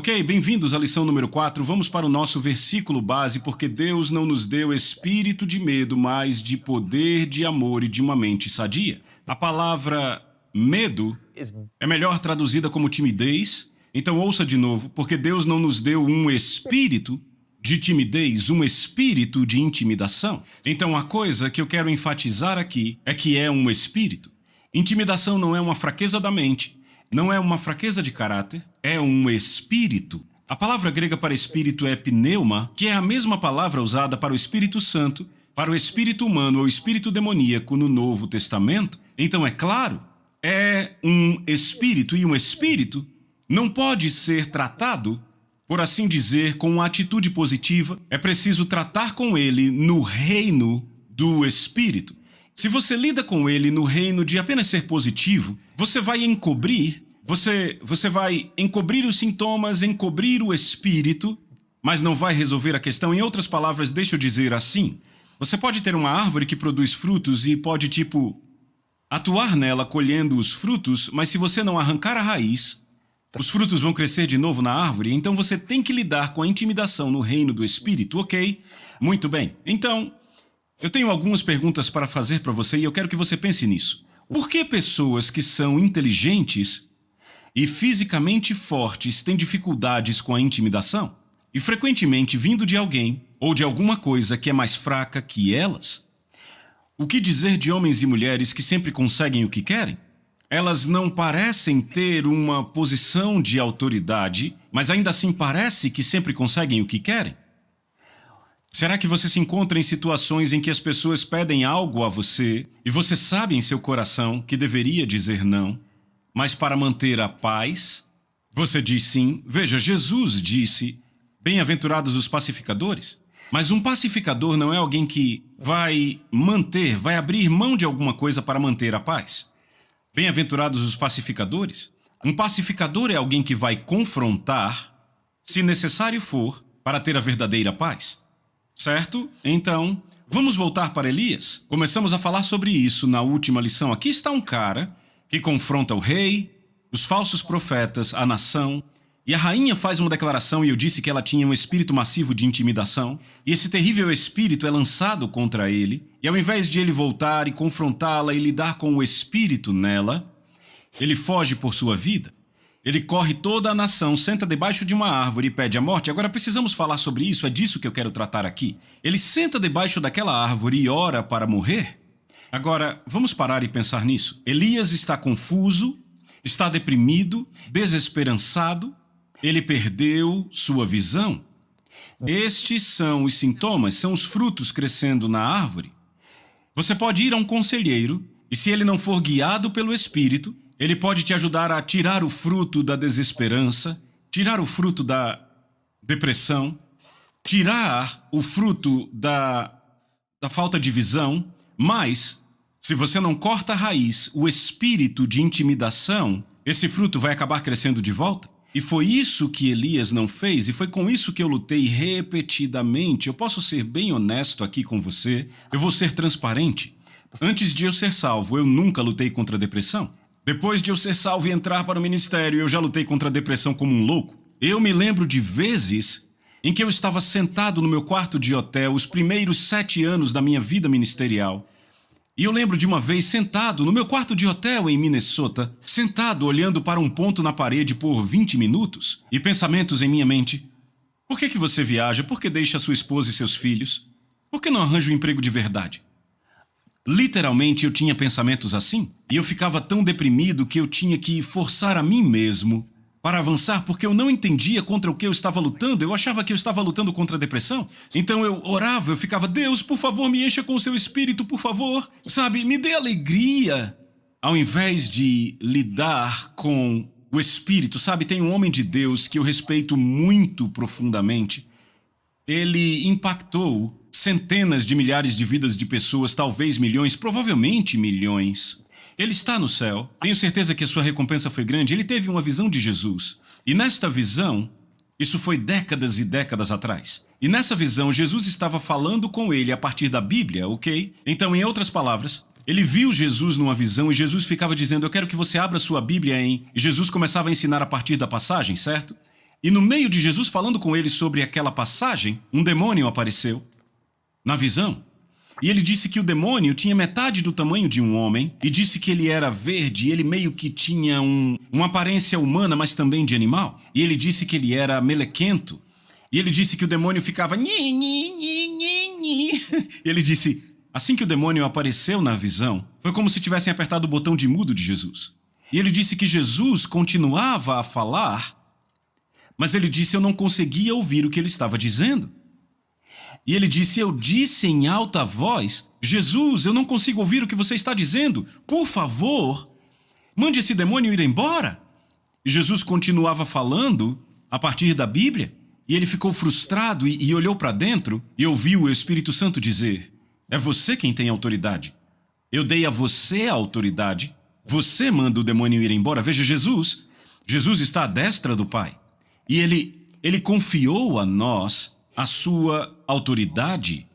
Ok, bem-vindos à lição número 4. Vamos para o nosso versículo base, porque Deus não nos deu espírito de medo, mas de poder, de amor e de uma mente sadia. A palavra medo é melhor traduzida como timidez. Então ouça de novo, porque Deus não nos deu um espírito de timidez, um espírito de intimidação. Então a coisa que eu quero enfatizar aqui é que é um espírito. Intimidação não é uma fraqueza da mente, não é uma fraqueza de caráter, é um espírito. A palavra grega para espírito é pneuma, que é a mesma palavra usada para o Espírito Santo, para o espírito humano ou espírito demoníaco no Novo Testamento. Então é claro, é um espírito, e um espírito não pode ser tratado, por assim dizer, com uma atitude positiva. É preciso tratar com ele no reino do espírito. Se você lida com ele no reino de apenas ser positivo, você vai encobrir os sintomas, encobrir o espírito, mas não vai resolver a questão. Em outras palavras, deixa eu dizer assim, você pode ter uma árvore que produz frutos e pode, atuar nela colhendo os frutos, mas se você não arrancar a raiz, os frutos vão crescer de novo na árvore. Então você tem que lidar com a intimidação no reino do espírito, ok? Muito bem. Então, eu tenho algumas perguntas para fazer para você e eu quero que você pense nisso. Por que pessoas que são inteligentes e fisicamente fortes têm dificuldades com a intimidação? E frequentemente vindo de alguém ou de alguma coisa que é mais fraca que elas? O que dizer de homens e mulheres que sempre conseguem o que querem? Elas não parecem ter uma posição de autoridade, mas ainda assim parece que sempre conseguem o que querem? Será que você se encontra em situações em que as pessoas pedem algo a você e você sabe em seu coração que deveria dizer não, mas para manter a paz, você diz sim? Veja, Jesus disse, bem-aventurados os pacificadores. Mas um pacificador não é alguém que vai abrir mão de alguma coisa para manter a paz. Bem-aventurados os pacificadores. Um pacificador é alguém que vai confrontar, se necessário for, para ter a verdadeira paz. Certo? Então, vamos voltar para Elias. Começamos a falar sobre isso na última lição. Aqui está um cara que confronta o rei, os falsos profetas, a nação, e a rainha faz uma declaração e eu disse que ela tinha um espírito massivo de intimidação, e esse terrível espírito é lançado contra ele, e ao invés de ele voltar e confrontá-la e lidar com o espírito nela, ele foge por sua vida. Ele corre toda a nação, senta debaixo de uma árvore e pede a morte. Agora precisamos falar sobre isso, é disso que eu quero tratar aqui. Ele senta debaixo daquela árvore e ora para morrer. Agora, vamos parar e pensar nisso. Elias está confuso, está deprimido, desesperançado, ele perdeu sua visão. Estes são os sintomas, são os frutos crescendo na árvore. Você pode ir a um conselheiro e se ele não for guiado pelo Espírito, ele pode te ajudar a tirar o fruto da desesperança, tirar o fruto da depressão, tirar o fruto da falta de visão, mas se você não corta a raiz, o espírito de intimidação, esse fruto vai acabar crescendo de volta. E foi isso que Elias não fez, e foi com isso que eu lutei repetidamente. Eu posso ser bem honesto aqui com você, eu vou ser transparente. Antes de eu ser salvo, eu nunca lutei contra a depressão. Depois de eu ser salvo e entrar para o ministério, eu já lutei contra a depressão como um louco. Eu me lembro de vezes em que eu estava sentado no meu quarto de hotel, os primeiros 7 anos da minha vida ministerial. E eu lembro de uma vez sentado no meu quarto de hotel em Minnesota, sentado olhando para um ponto na parede por 20 minutos, e pensamentos em minha mente. Por que você viaja? Por que deixa sua esposa e seus filhos? Por que não arranja um emprego de verdade? Literalmente eu tinha pensamentos assim, e eu ficava tão deprimido que eu tinha que forçar a mim mesmo para avançar, porque eu não entendia contra o que eu estava lutando. Eu achava que eu estava lutando contra a depressão. Então eu orava, eu ficava, Deus, por favor, me encha com o seu espírito, por favor. Sabe, me dê alegria. Ao invés de lidar com o espírito, sabe, tem um homem de Deus que eu respeito muito profundamente. Ele impactou centenas de milhares de vidas de pessoas, talvez milhões, provavelmente milhões. Ele está no céu, tenho certeza que a sua recompensa foi grande. Ele teve uma visão de Jesus. E nesta visão, isso foi décadas e décadas atrás. E nessa visão, Jesus estava falando com ele a partir da Bíblia, ok? Então, em outras palavras, ele viu Jesus numa visão e Jesus ficava dizendo, eu quero que você abra sua Bíblia em... E Jesus começava a ensinar a partir da passagem, certo? E no meio de Jesus falando com ele sobre aquela passagem, um demônio apareceu na visão. E ele disse que o demônio tinha metade do tamanho de um homem e disse que ele era verde e ele meio que tinha uma aparência humana, mas também de animal. E ele disse que ele era melequento. E ele disse que o demônio ficava... Nhi, nhi, nhi, nhi, nhi. E ele disse, assim que o demônio apareceu na visão, foi como se tivessem apertado o botão de mudo de Jesus. E ele disse que Jesus continuava a falar, mas ele disse, eu não conseguia ouvir o que ele estava dizendo. E ele disse, eu disse em alta voz, Jesus, eu não consigo ouvir o que você está dizendo. Por favor, mande esse demônio ir embora. E Jesus continuava falando a partir da Bíblia. E ele ficou frustrado e olhou para dentro e ouviu o Espírito Santo dizer, é você quem tem autoridade. Eu dei a você a autoridade. Você manda o demônio ir embora. Veja, Jesus está à destra do Pai. E ele confiou a nós a sua autoridade.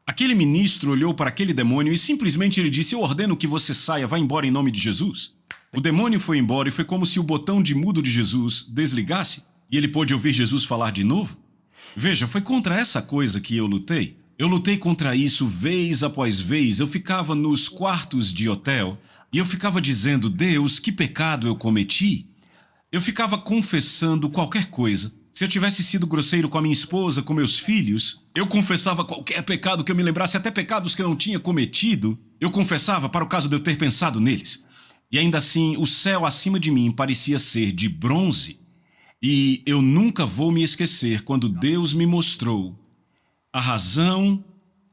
Aquele ministro olhou para aquele demônio e simplesmente ele disse, eu ordeno que você saia, vá embora em nome de Jesus. O demônio foi embora e foi como se o botão de mudo de Jesus desligasse e ele pôde ouvir Jesus falar de novo. Veja, foi contra essa coisa que eu lutei. Eu lutei contra isso vez após vez. Eu ficava nos quartos de hotel e eu ficava dizendo, Deus, que pecado eu cometi? Eu ficava confessando qualquer coisa. Se eu tivesse sido grosseiro com a minha esposa, com meus filhos, eu confessava qualquer pecado que eu me lembrasse, até pecados que eu não tinha cometido, eu confessava para o caso de eu ter pensado neles. E ainda assim, o céu acima de mim parecia ser de bronze. E eu nunca vou me esquecer quando Deus me mostrou a razão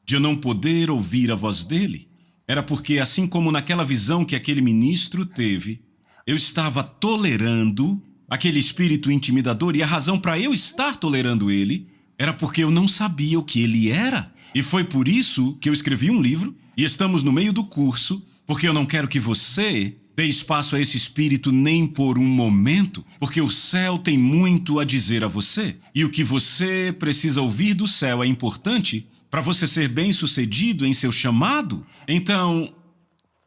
de eu não poder ouvir a voz dele. Era porque, assim como naquela visão que aquele ministro teve, eu estava tolerando aquele espírito intimidador, e a razão para eu estar tolerando ele era porque eu não sabia o que ele era. E foi por isso que eu escrevi um livro, e estamos no meio do curso, porque eu não quero que você dê espaço a esse espírito nem por um momento, porque o céu tem muito a dizer a você, e o que você precisa ouvir do céu é importante para você ser bem-sucedido em seu chamado. Então,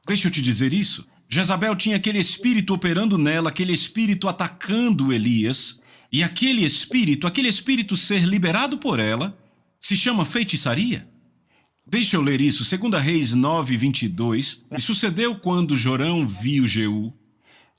deixa eu te dizer isso. Jezabel tinha aquele espírito operando nela, aquele espírito atacando Elias, e aquele espírito ser liberado por ela, se chama feitiçaria. Deixa eu ler isso, 2 Reis 9, 22. E sucedeu quando Jorão viu Jeú.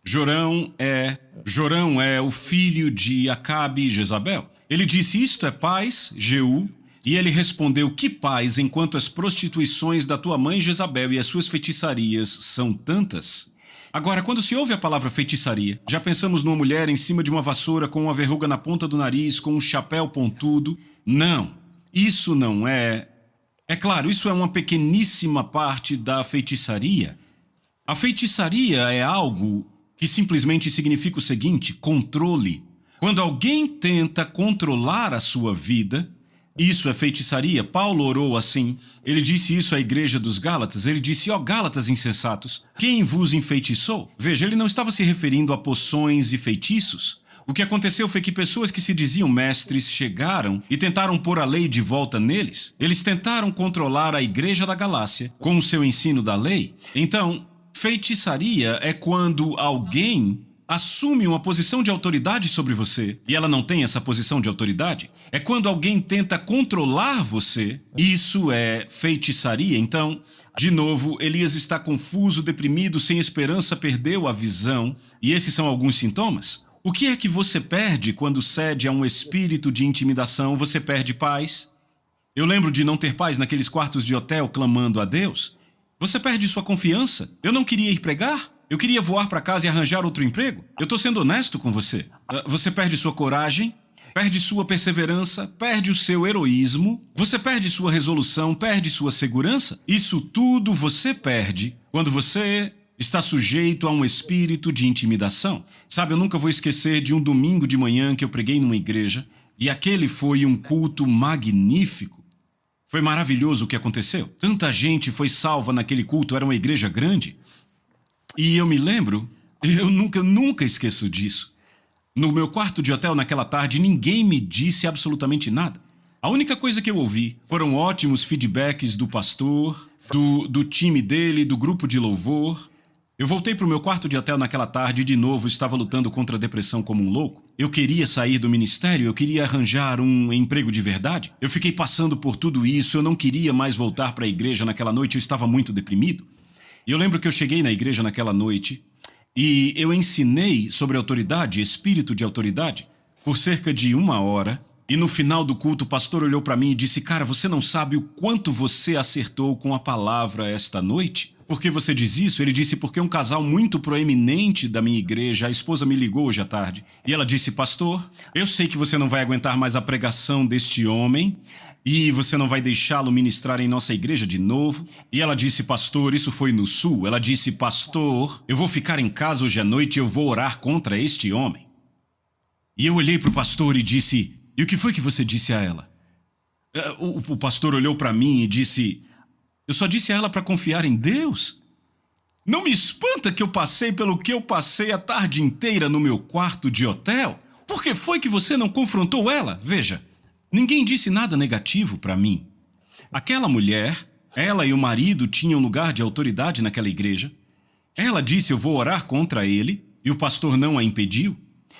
Jorão é o filho de Acabe e Jezabel. Ele disse, isto é paz, Jeú? E ele respondeu, que paz, enquanto as prostituições da tua mãe Jezabel e as suas feitiçarias são tantas? Agora, quando se ouve a palavra feitiçaria, já pensamos numa mulher em cima de uma vassoura com uma verruga na ponta do nariz, com um chapéu pontudo? Não, isso não é... É claro, isso é uma pequeníssima parte da feitiçaria. A feitiçaria é algo que simplesmente significa o seguinte, controle. Quando alguém tenta controlar a sua vida, isso é feitiçaria. Paulo orou assim. Ele disse isso à igreja dos Gálatas. Ele disse, ó Gálatas insensatos, quem vos enfeitiçou? Veja, ele não estava se referindo a poções e feitiços. O que aconteceu foi que pessoas que se diziam mestres chegaram e tentaram pôr a lei de volta neles. Eles tentaram controlar a igreja da Galácia com o seu ensino da lei. Então, feitiçaria é quando alguém assume uma posição de autoridade sobre você e ela não tem essa posição de autoridade. É quando alguém tenta controlar você. Isso é feitiçaria. Então, de novo, Elias está confuso, deprimido, sem esperança, perdeu a visão. E esses são alguns sintomas. O que é que você perde quando cede a um espírito de intimidação? Você perde paz. Eu lembro de não ter paz naqueles quartos de hotel clamando a Deus. Você perde sua confiança. Eu não queria ir pregar. Eu queria voar para casa e arranjar outro emprego. Eu estou sendo honesto com você. Você perde sua coragem, perde sua perseverança, perde o seu heroísmo, você perde sua resolução, perde sua segurança. Isso tudo você perde quando você está sujeito a um espírito de intimidação. Sabe, eu nunca vou esquecer de um domingo de manhã que eu preguei numa igreja e aquele foi um culto magnífico. Foi maravilhoso o que aconteceu. Tanta gente foi salva naquele culto, era uma igreja grande. E eu me lembro, eu nunca esqueço disso. No meu quarto de hotel naquela tarde, ninguém me disse absolutamente nada. A única coisa que eu ouvi foram ótimos feedbacks do pastor, do time dele, do grupo de louvor. Eu voltei para o meu quarto de hotel naquela tarde e de novo estava lutando contra a depressão como um louco. Eu queria sair do ministério, eu queria arranjar um emprego de verdade. Eu fiquei passando por tudo isso, eu não queria mais voltar para a igreja naquela noite, eu estava muito deprimido. E eu lembro que eu cheguei na igreja naquela noite e eu ensinei sobre autoridade, espírito de autoridade, por cerca de 1 hora. E no final do culto o pastor olhou para mim e disse: "Cara, você não sabe o quanto você acertou com a palavra esta noite? Por que você diz isso?" Ele disse: "Porque um casal muito proeminente da minha igreja, a esposa me ligou hoje à tarde. E ela disse: 'Pastor, eu sei que você não vai aguentar mais a pregação deste homem e você não vai deixá-lo ministrar em nossa igreja de novo.' E ela disse: 'Pastor, isso foi no sul.' Ela disse: 'Pastor, eu vou ficar em casa hoje à noite e eu vou orar contra este homem.'" E eu olhei para o pastor e disse: "E o que foi que você disse a ela?" O pastor olhou para mim e disse: "Eu só disse a ela para confiar em Deus." Não me espanta que eu passei pelo que eu passei a tarde inteira no meu quarto de hotel. Por que foi que você não confrontou ela? Veja, ninguém disse nada negativo para mim. Aquela mulher, ela e o marido tinham lugar de autoridade naquela igreja. Ela disse: "Eu vou orar contra ele", e o pastor não a impediu.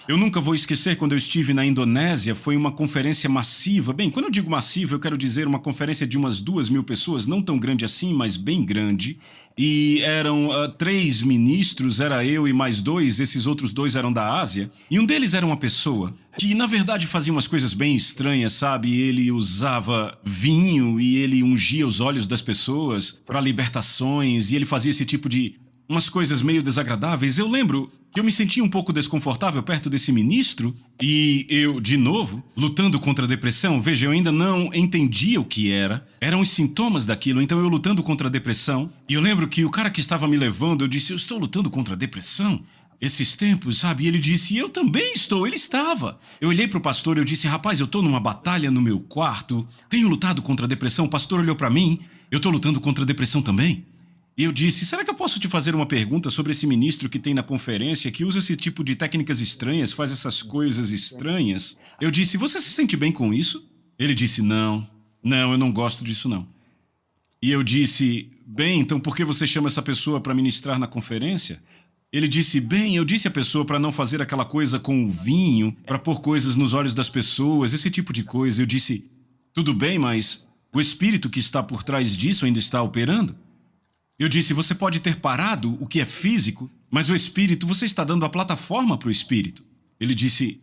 Eu nunca vou esquecer quando eu estive na Indonésia, foi uma conferência massiva. Bem, quando eu digo massiva, eu quero dizer uma conferência de umas 2.000 pessoas, não tão grande assim, mas bem grande. E eram 3 ministros, era eu e mais 2, esses outros 2 eram da Ásia. E um deles era uma pessoa que, na verdade, fazia umas coisas bem estranhas, sabe? Ele usava vinho e ele ungia os olhos das pessoas para libertações, e ele fazia esse tipo de umas coisas meio desagradáveis. Eu lembro que eu me sentia um pouco desconfortável perto desse ministro e eu, de novo, lutando contra a depressão. Veja, eu ainda não entendia o que eram os sintomas daquilo, então eu lutando contra a depressão. E eu lembro que o cara que estava me levando, eu disse: "Eu estou lutando contra a depressão esses tempos, sabe?" E ele disse: "Eu também estou." Ele estava. Eu olhei para o pastor e eu disse: "Rapaz, eu estou numa batalha no meu quarto, tenho lutado contra a depressão." O pastor olhou para mim: "Eu estou lutando contra a depressão também." E eu disse: "Será que eu posso te fazer uma pergunta sobre esse ministro que tem na conferência, que usa esse tipo de técnicas estranhas, faz essas coisas estranhas?" Eu disse: "Você se sente bem com isso?" Ele disse: Não, eu não gosto disso não." E eu disse: "Bem, então por que você chama essa pessoa para ministrar na conferência?" Ele disse: "Bem, eu disse à pessoa para não fazer aquela coisa com o vinho, para pôr coisas nos olhos das pessoas, esse tipo de coisa." Eu disse: "Tudo bem, mas o espírito que está por trás disso ainda está operando?" Eu disse: "Você pode ter parado o que é físico, mas o espírito, você está dando a plataforma para o espírito." Ele disse: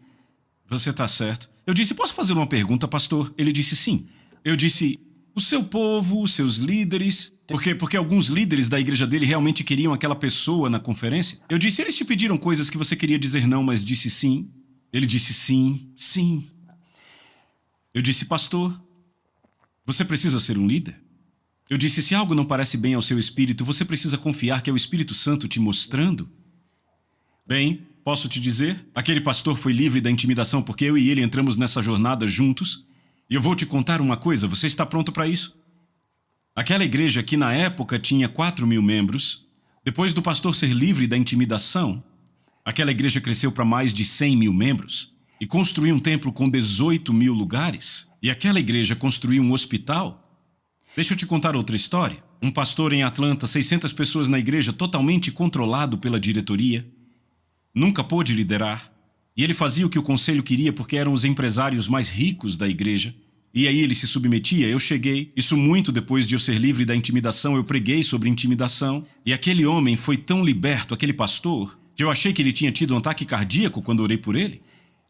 "Você está certo." Eu disse: "Posso fazer uma pergunta, pastor?" Ele disse: "Sim." Eu disse: "O seu povo, os seus líderes..." Porque alguns líderes da igreja dele realmente queriam aquela pessoa na conferência. Eu disse: "Eles te pediram coisas que você queria dizer não, mas disse sim?" Ele disse: "Sim, sim." Eu disse: "Pastor, você precisa ser um líder?" Eu disse: "Se algo não parece bem ao seu espírito, você precisa confiar que é o Espírito Santo te mostrando." Bem, posso te dizer, aquele pastor foi livre da intimidação porque eu e ele entramos nessa jornada juntos. E eu vou te contar uma coisa, você está pronto para isso? Aquela igreja que na época tinha 4.000 membros, depois do pastor ser livre da intimidação, aquela igreja cresceu para mais de 100.000 membros e construiu um templo com 18.000 lugares. E aquela igreja construiu um hospital. Deixa eu te contar outra história. Um pastor em Atlanta, 600 pessoas na igreja, totalmente controlado pela diretoria. Nunca pôde liderar. E ele fazia o que o conselho queria porque eram os empresários mais ricos da igreja. E aí ele se submetia. Eu cheguei, isso muito depois de eu ser livre da intimidação, eu preguei sobre intimidação. E aquele homem foi tão liberto, aquele pastor, que eu achei que ele tinha tido um ataque cardíaco quando orei por ele.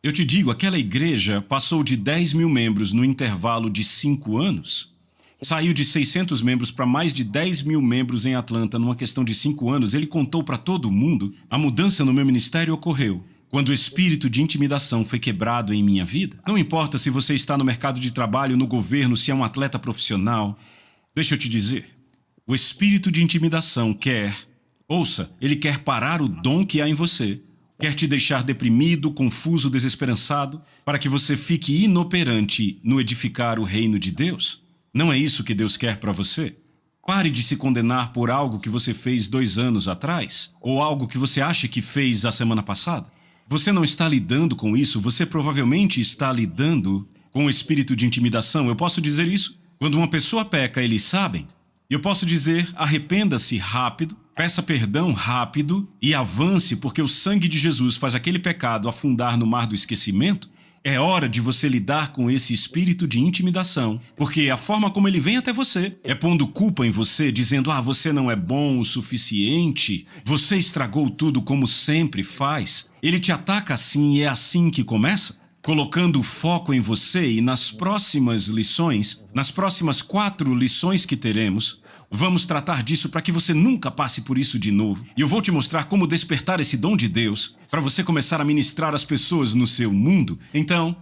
Eu te digo, aquela igreja passou de 10.000 membros no intervalo de 5 anos. Saiu de 600 membros para mais de 10.000 membros em Atlanta numa questão de 5 anos. Ele contou para todo mundo. A mudança no meu ministério ocorreu quando o espírito de intimidação foi quebrado em minha vida. Não importa se você está no mercado de trabalho, no governo, se é um atleta profissional. Deixa eu te dizer, o espírito de intimidação ele quer parar o dom que há em você, quer te deixar deprimido, confuso, desesperançado, para que você fique inoperante no edificar o reino de Deus. Não é isso que Deus quer para você? Pare de se condenar por algo que você fez 2 anos atrás, ou algo que você acha que fez a semana passada. Você não está lidando com isso, você provavelmente está lidando com o espírito de intimidação. Eu posso dizer isso? Quando uma pessoa peca, eles sabem. Eu posso dizer: arrependa-se rápido, peça perdão rápido e avance, porque o sangue de Jesus faz aquele pecado afundar no mar do esquecimento. É hora de você lidar com esse espírito de intimidação, porque a forma como ele vem até você é pondo culpa em você, dizendo: você não é bom o suficiente, você estragou tudo como sempre faz. Ele te ataca assim e é assim que começa, colocando foco em você. E nas próximas lições, nas próximas 4 lições que teremos, vamos tratar disso para que você nunca passe por isso de novo. E eu vou te mostrar como despertar esse dom de Deus para você começar a ministrar as pessoas no seu mundo. Então,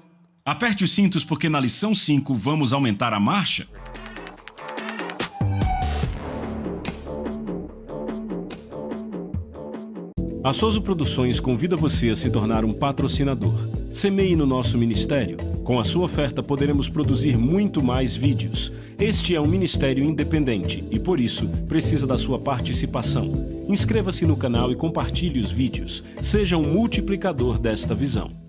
aperte os cintos, porque na lição 5 vamos aumentar a marcha. A Soso Produções convida você a se tornar um patrocinador. Semeie no nosso ministério. Com a sua oferta poderemos produzir muito mais vídeos. Este é um ministério independente e, por isso, precisa da sua participação. Inscreva-se no canal e compartilhe os vídeos. Seja um multiplicador desta visão.